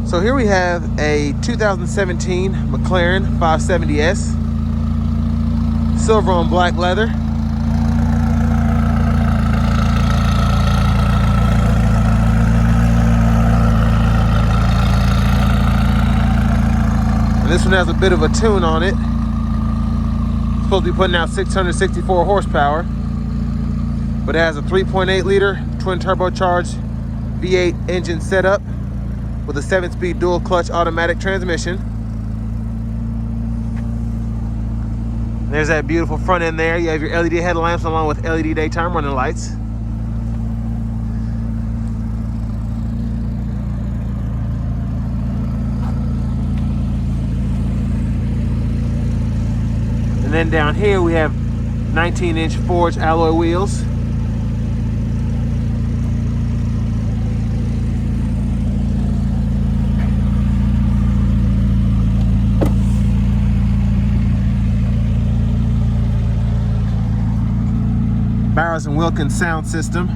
So here we have a 2017 McLaren 570S, silver on black leather. And this one has a bit of a tune on it. It's supposed to be putting out 664 horsepower, but it has a 3.8 liter twin turbocharged V8 engine setup with a 7-speed dual clutch automatic transmission. There's that beautiful front end there. You have your LED headlamps along with LED daytime running lights. And then down here we have 19-inch forged alloy wheels. Bowers and Wilkins sound system,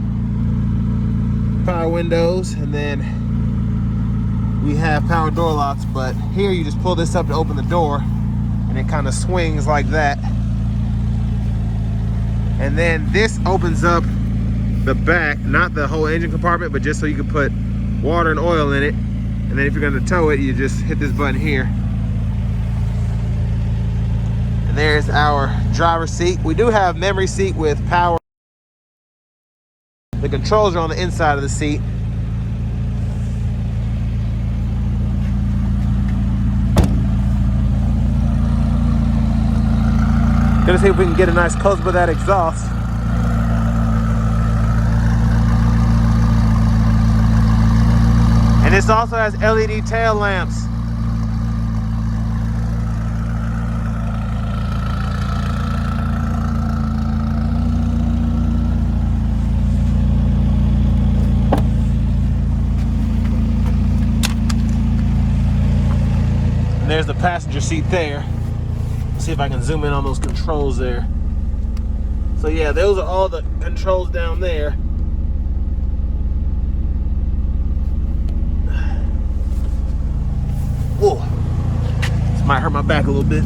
power windows, and then we have power door locks, but here you just pull this up to open the door and it kind of swings like that. And then this opens up the back, not the whole engine compartment, but just so you can put water and oil in it. And then if you're going to tow it, you just hit this button here. And there's our driver's seat. We do have memory seat with power. The controls are on the inside of the seat. Gonna see if we can get a nice close up of that exhaust. And this also has LED tail lamps. And there's the passenger seat there. See if I can zoom in on those controls there. So yeah, those are all the controls down there. Whoa, this might hurt my back a little bit.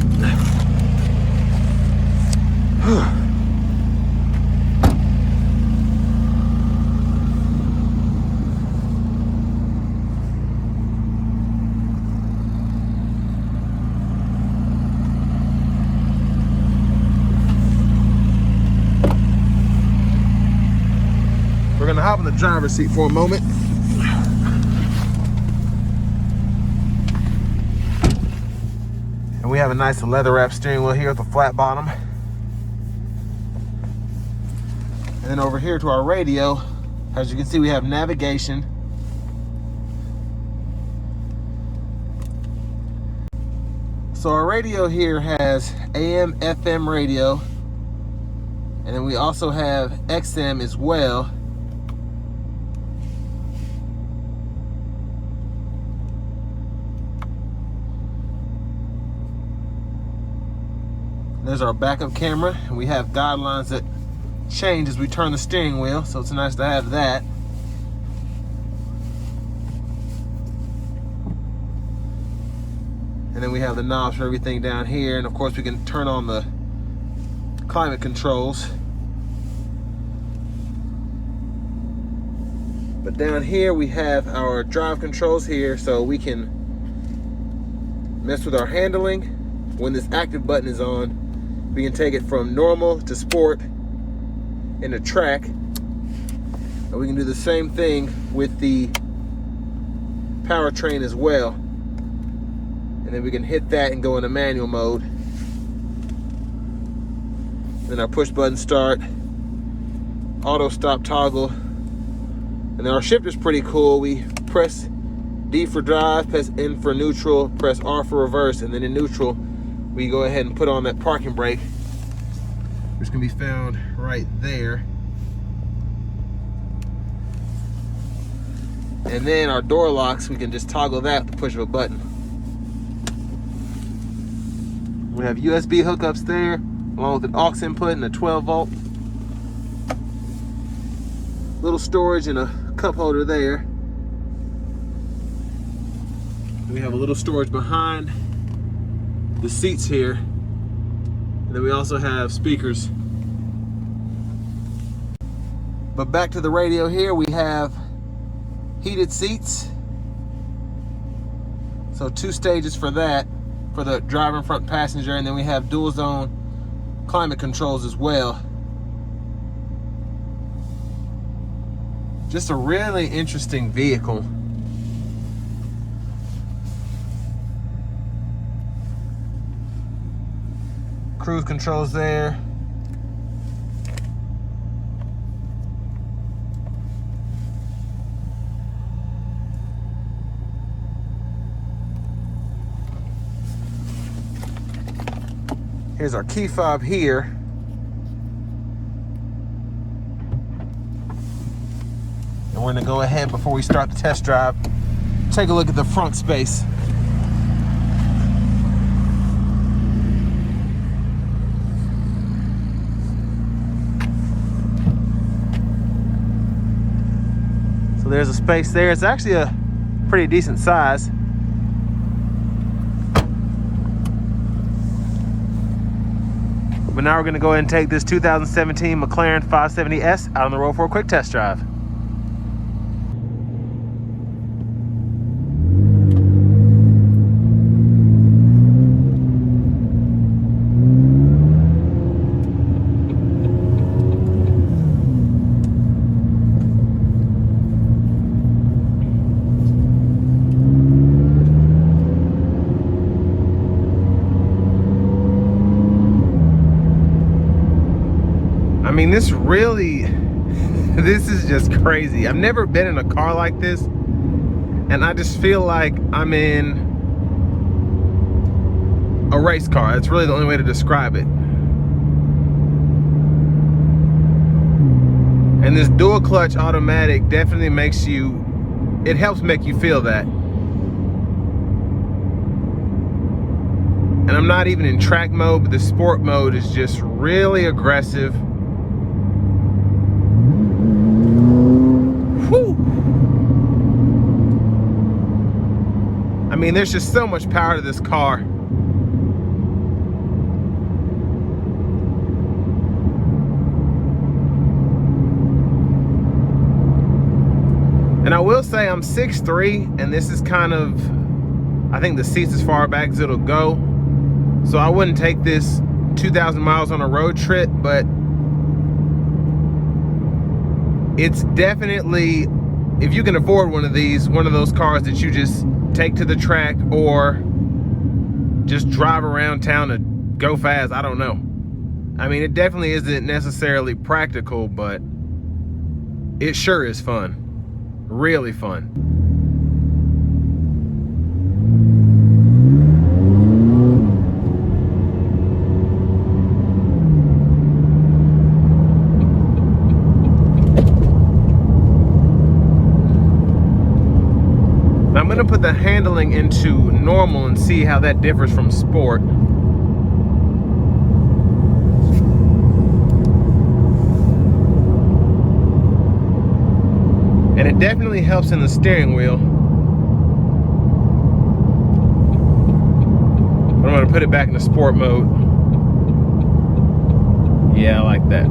We're gonna hop in the driver's seat for a moment. And we have a nice leather wrap steering wheel here with a flat bottom. And then over here to our radio, as you can see, we have navigation. So our radio here has AM, FM radio, and then we also have XM as well. There's our backup camera, and we have guidelines that change as we turn the steering wheel, so it's nice to have that. And then we have the knobs for everything down here, and of course we can turn on the climate controls. But down here we have our drive controls here, so we can mess with our handling. When this active button is on, we can take it from normal to sport in the track. And we can do the same thing with the powertrain as well. And then we can hit that and go into manual mode. Then our push button start, auto stop toggle. And then our shifter's pretty cool. We press D for drive, press N for neutral, press R for reverse, and then in neutral, we go ahead and put on that parking brake, which can be found right there. And then our door locks, we can just toggle that with the push of a button. We have USB hookups there, along with an aux input and a 12 volt. Little storage and a cup holder there. We have a little storage behind the seats here. And then we also have speakers. But back to the radio here, we have heated seats. So 2 stages for that, for the driver and front passenger, and then we have dual zone climate controls as well. Just a really interesting vehicle. Cruise controls there. Here's our key fob here. And we're gonna go ahead, before we start the test drive, take a look at the front space. So there's a space there. It's actually a pretty decent size. But now we're gonna go ahead and take this 2017 McLaren 570S out on the road for a quick test drive. I mean, this is just crazy. I've never been in a car like this, and I just feel like I'm in a race car. That's really the only way to describe it. And this dual clutch automatic definitely makes you, it helps make you feel that. And I'm not even in track mode, but the sport mode is just really aggressive. Whew. I mean, there's just so much power to this car. And I will say I'm 6'3", and this is kind of, I think the seat's as far back as it'll go. So I wouldn't take this 2,000 miles on a road trip, but it's definitely, if you can afford one of these, one of those cars that you just take to the track or just drive around town to go fast. I don't know. I mean, it definitely isn't necessarily practical, but it sure is fun. Really fun. I'm gonna put the handling into normal and see how that differs from sport. And it definitely helps in the steering wheel. But I'm gonna put it back into sport mode. Yeah, I like that.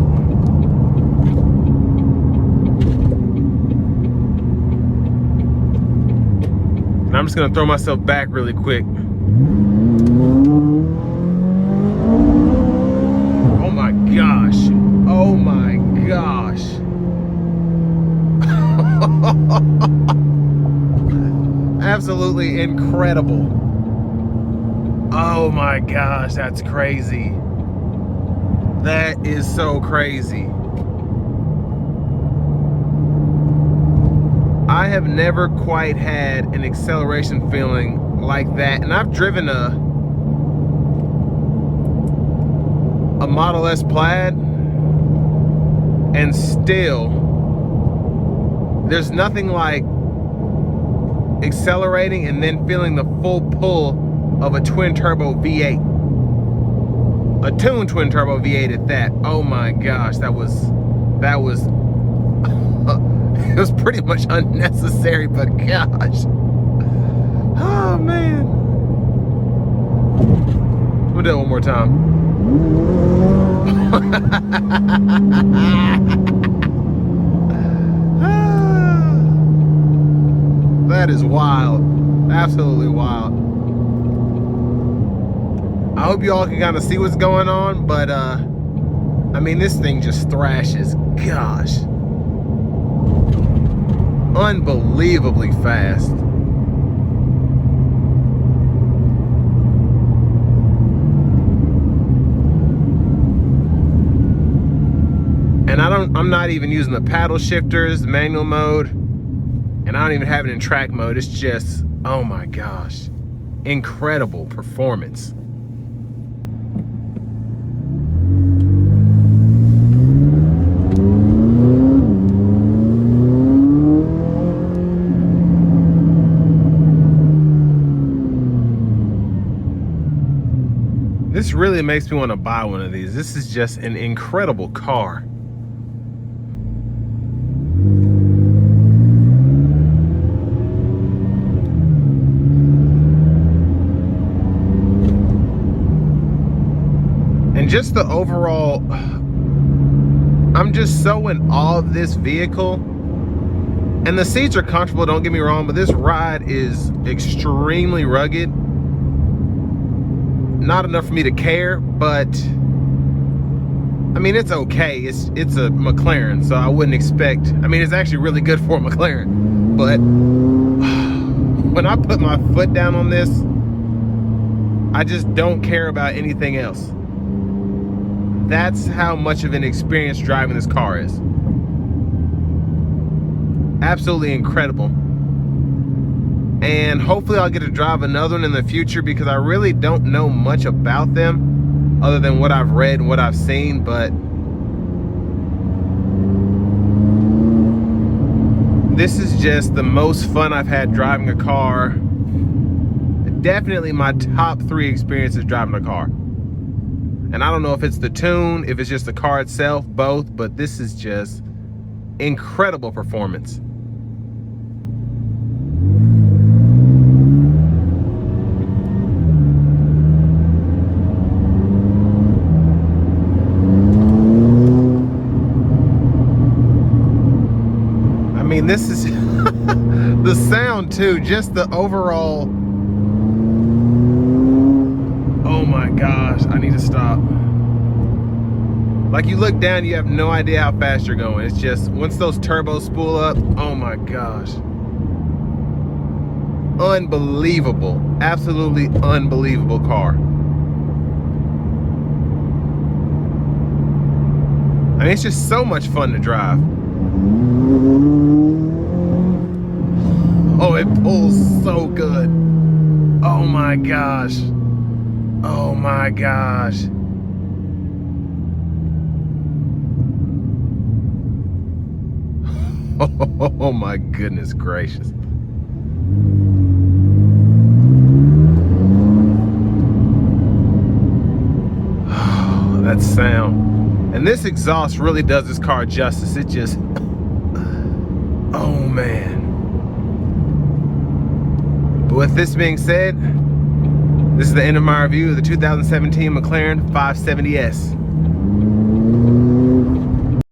I'm just gonna throw myself back really quick. Oh my gosh. Oh my gosh. Absolutely incredible. Oh my gosh, that's crazy. That is so crazy. I have never quite had an acceleration feeling like that. And I've driven a Model S Plaid, and still, there's nothing like accelerating and then feeling the full pull of a twin turbo V8. A tuned twin turbo V8 at that. Oh my gosh, that was it was pretty much unnecessary, but gosh. Oh man. We'll do it one more time. That is wild. Absolutely wild. I hope you all can kind of see what's going on, but I mean, this thing just thrashes. Gosh. Unbelievably fast. And I'm not even using the paddle shifters, manual mode, and I don't even have it in track mode. It's just, oh my gosh, incredible performance. This really makes me want to buy one of these. This is just an incredible car. And just the overall, I'm just so in awe of this vehicle. And the seats are comfortable, don't get me wrong, but this ride is extremely rugged. Not enough for me to care, but I mean, it's okay. It's a McLaren, so I wouldn't expect, I mean, it's actually really good for a McLaren, but when I put my foot down on this, I just don't care about anything else. That's how much of an experience driving this car is. Absolutely incredible. And hopefully I'll get to drive another one in the future, because I really don't know much about them other than what I've read and what I've seen. But this is just the most fun I've had driving a car. Definitely my top 3 experiences driving a car. And I don't know if it's the tune, if it's just the car itself, both, but this is just incredible performance. I mean, this is the sound too, just the overall. Oh my gosh, I need to stop. Like, you look down, you have no idea how fast you're going. It's just, once those turbos spool up, oh my gosh. Unbelievable, absolutely unbelievable car. I mean, it's just so much fun to drive. Oh, it pulls so good. Oh my gosh. Oh my gosh. Oh my goodness gracious. Oh, that sound. And this exhaust really does this car justice. It just, oh man. But with this being said, this is the end of my review of the 2017 McLaren 570S.